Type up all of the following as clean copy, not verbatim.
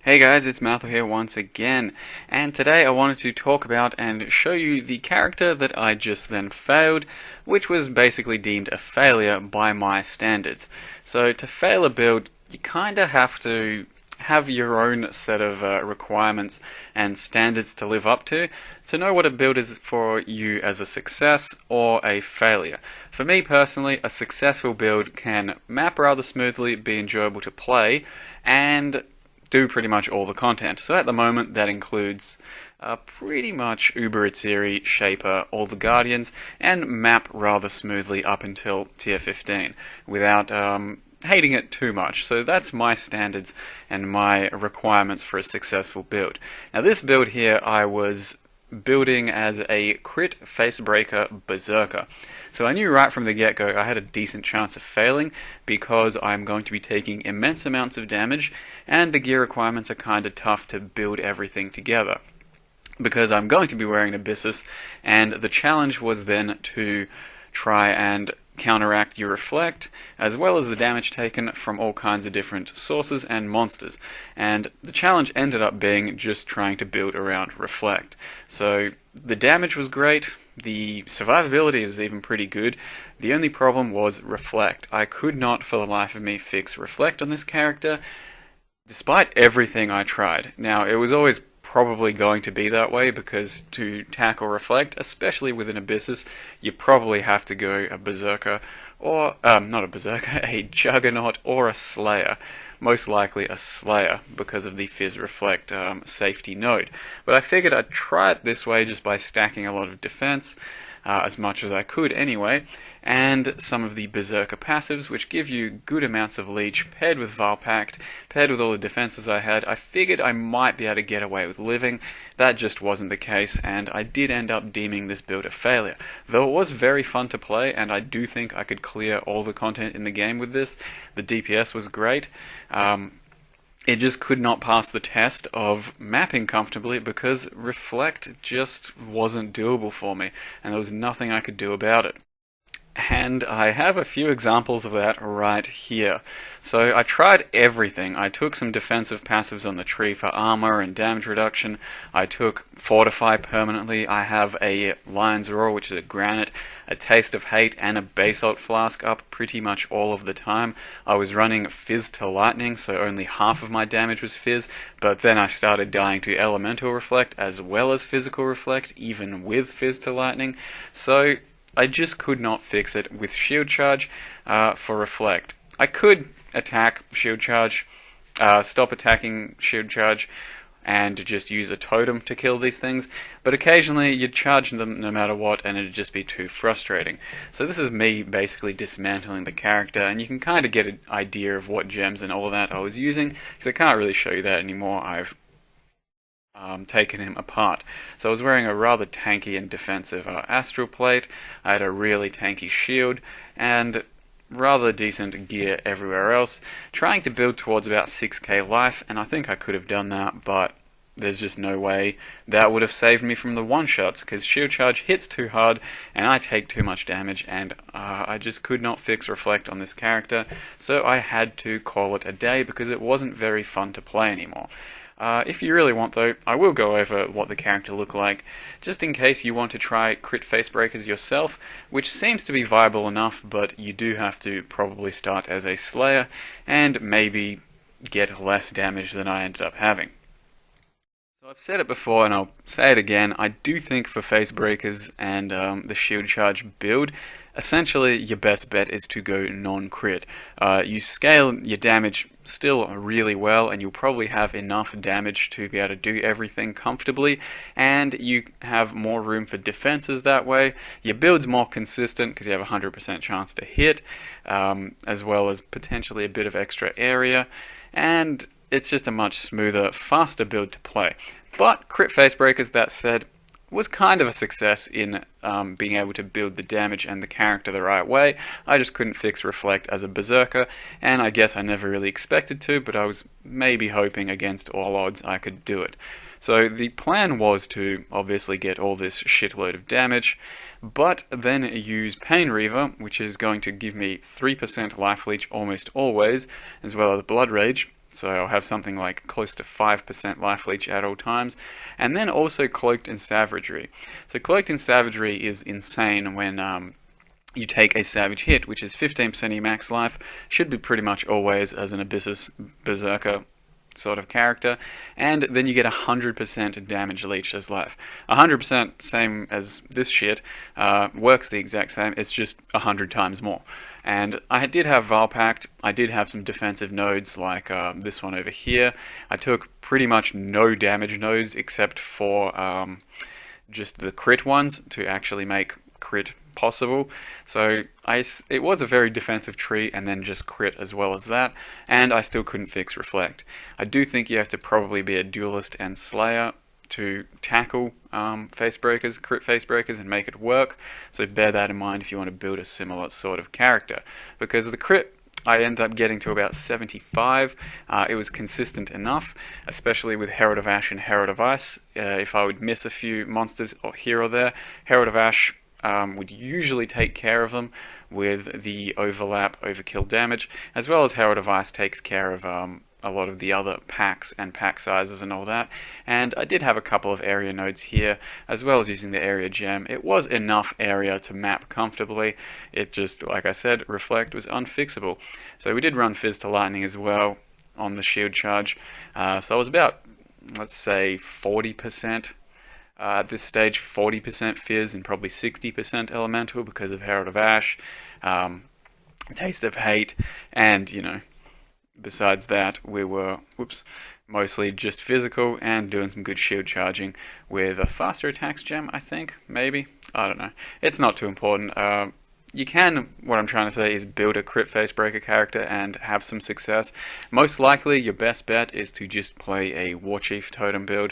Hey guys, it's Malthor here once again, and today I wanted to talk about and show you the character that I just then failed, which was basically deemed a failure by my standards. So to fail a build, you kinda have to have your own set of requirements and standards to live up to know what a build is for you as a success or a failure. For me personally, a successful build can map rather smoothly, be enjoyable to play, and do pretty much all the content. So at the moment that includes pretty much Uber Itziri, Shaper, all the Guardians, and map rather smoothly up until tier 15 without hating it too much. So that's my standards and my requirements for a successful build. Now this build here I was building as a crit facebreaker berserker. So I knew right from the get-go I had a decent chance of failing because I'm going to be taking immense amounts of damage and the gear requirements are kinda tough to build everything together. Because I'm going to be wearing Abyssus, and the challenge was then to try and counteract your reflect, as well as the damage taken from all kinds of different sources and monsters. And the challenge ended up being just trying to build around reflect. So the damage was great, the survivability was even pretty good. The only problem was reflect. I could not for the life of me fix reflect on this character, despite everything I tried. Now, it was always probably going to be that way because to tackle reflect, especially with an Abyssus, you probably have to go a berserker, or not a berserker, a juggernaut or a slayer. Most likely a slayer because of the fizz reflect safety node. But I figured I'd try it this way just by stacking a lot of defense, as much as I could anyway, and some of the berserker passives which give you good amounts of leech paired with Valpact, paired with all the defenses I had. I figured I might be able to get away with living. That just wasn't the case, and I did end up deeming this build a failure. Though it was very fun to play, and I do think I could clear all the content in the game with this. The DPS was great. It just could not pass the test of mapping comfortably because reflect just wasn't doable for me, and there was nothing I could do about it. And I have a few examples of that right here. So I tried everything. I took some defensive passives on the tree for armor and damage reduction. I took Fortify permanently. I have a Lion's Roar, which is a granite, a Taste of Hate, and a Basalt Flask up pretty much all of the time. I was running Fizz to Lightning, so only half of my damage was Fizz, but then I started dying to Elemental Reflect as well as Physical Reflect, even with Fizz to Lightning. So I just could not fix it with Shield Charge for Reflect. I could attack Shield Charge, stop attacking Shield Charge, and just use a totem to kill these things, but occasionally you'd charge them no matter what and it'd just be too frustrating. So this is me basically dismantling the character, and you can kind of get an idea of what gems and all of that I was using, because I can't really show you that anymore. I've taken him apart. So I was wearing a rather tanky and defensive Astral Plate, I had a really tanky shield, and rather decent gear everywhere else, trying to build towards about 6k life, and I think I could have done that, but there's just no way that would have saved me from the one-shots, because Shield Charge hits too hard, and I take too much damage, and I just could not fix Reflect on this character, so I had to call it a day, because it wasn't very fun to play anymore. If you really want though, I will go over what the character looked like, just in case you want to try crit facebreakers yourself, which seems to be viable enough, but you do have to probably start as a Slayer, and maybe get less damage than I ended up having. So I've said it before and I'll say it again, I do think for facebreakers and the Shield Charge build, essentially your best bet is to go non-crit. You scale your damage still really well, and you'll probably have enough damage to be able to do everything comfortably, and you have more room for defenses that way. Your build's more consistent because you have a 100% chance to hit, as well as potentially a bit of extra area, and it's just a much smoother, faster build to play. But crit facebreakers, that said, was kind of a success in being able to build the damage and the character the right way. I just couldn't fix Reflect as a berserker, and I guess I never really expected to, but I was maybe hoping against all odds I could do it. So the plan was to obviously get all this shitload of damage, but then use Pain Reaver, which is going to give me 3% life leech almost always, as well as Blood Rage, So I'll have something like close to 5% life leech at all times. And then also Cloaked in Savagery. So Cloaked in Savagery is insane when you take a savage hit, which is 15% of your max life, should be pretty much always as an Abyssus Berserker sort of character, and then you get 100% damage leech as life. 100% same as this shit, works the exact same, it's just 100 times more. And I did have Valpact, I did have some defensive nodes like this one over here. I took pretty much no damage nodes except for just the crit ones to actually make crit possible. So it was a very defensive tree and then just crit as well as that, and I still couldn't fix Reflect. I do think you have to probably be a Duelist and Slayer to tackle face breakers, crit face breakers, and make it work, so bear that in mind if you want to build a similar sort of character. Because the crit I ended up getting to about 75. It was consistent enough, especially with Herald of Ash and Herald of Ice. If I would miss a few monsters here or there, Herald of Ash would usually take care of them with the overlap, overkill damage, as well as Herald of Ice takes care of a lot of the other packs and pack sizes and all that. And I did have a couple of area nodes here, as well as using the area gem. It was enough area to map comfortably. It just, like I said, Reflect was unfixable. So we did run Fizz to Lightning as well on the shield charge. So I was about, let's say, 40%. At this stage, 40% Fizz and probably 60% Elemental because of Herald of Ash, Taste of Hate, and, you know, besides that, we were, mostly just physical and doing some good shield charging with a faster attacks gem, I think, maybe. I don't know. It's not too important. You can, what I'm trying to say is build a crit face breaker character and have some success. Most likely, your best bet is to just play a Warchief Totem build.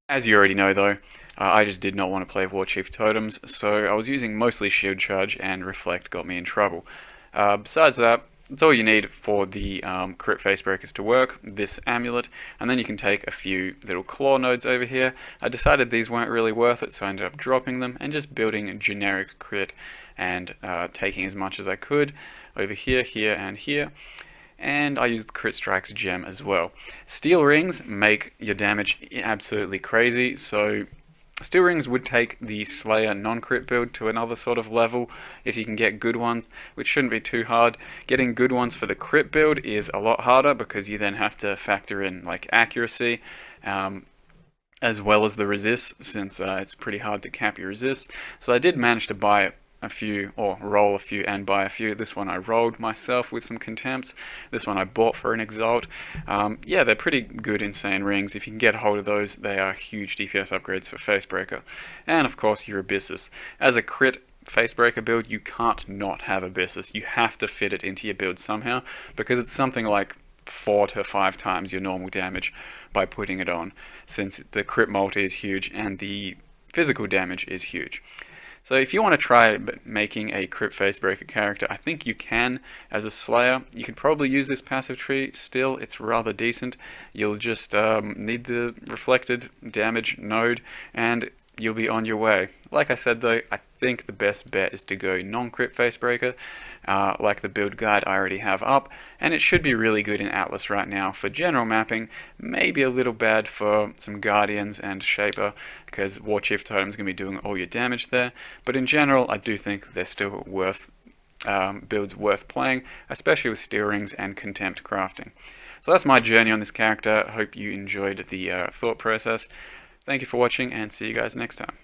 As you already know though, I just did not want to play Warchief Totems, so I was using mostly Shield Charge, and Reflect got me in trouble. Besides that, that's all you need for the crit face breakers to work, this amulet, and then you can take a few little claw nodes over here. I decided these weren't really worth it, so I ended up dropping them and just building a generic crit and taking as much as I could over here, here, and here. And I used the Crit Strikes gem as well. Steel Rings make your damage absolutely crazy, so Steel Rings would take the Slayer non-crit build to another sort of level if you can get good ones, which shouldn't be too hard. Getting good ones for the crit build is a lot harder because you then have to factor in like accuracy as well as the resist, since it's pretty hard to cap your resist. So I did manage to buy a few, or roll a few and buy a few. This one I rolled myself with some contempts. This one I bought for an Exalt. Yeah, they're pretty good insane rings. If you can get a hold of those, they are huge DPS upgrades for Facebreaker. And of course your Abyssus. As a crit Facebreaker build, you can't not have Abyssus. You have to fit it into your build somehow, because it's something like 4 to 5 times your normal damage by putting it on, since the crit multi is huge and the physical damage is huge. So if you want to try making a crit Facebreaker character, I think you can as a Slayer. You can probably use this passive tree still, it's rather decent. You'll just need the reflected damage node and you'll be on your way. Like I said though, I think the best bet is to go non-crit Facebreaker, like the build guide I already have up, and it should be really good in Atlas right now for general mapping, maybe a little bad for some Guardians and Shaper, because Warchief Totem is going to be doing all your damage there, but in general I do think they're still worth, builds worth playing, especially with Steel Rings and Contempt crafting. So that's my journey on this character. I hope you enjoyed the thought process. Thank you for watching, and see you guys next time.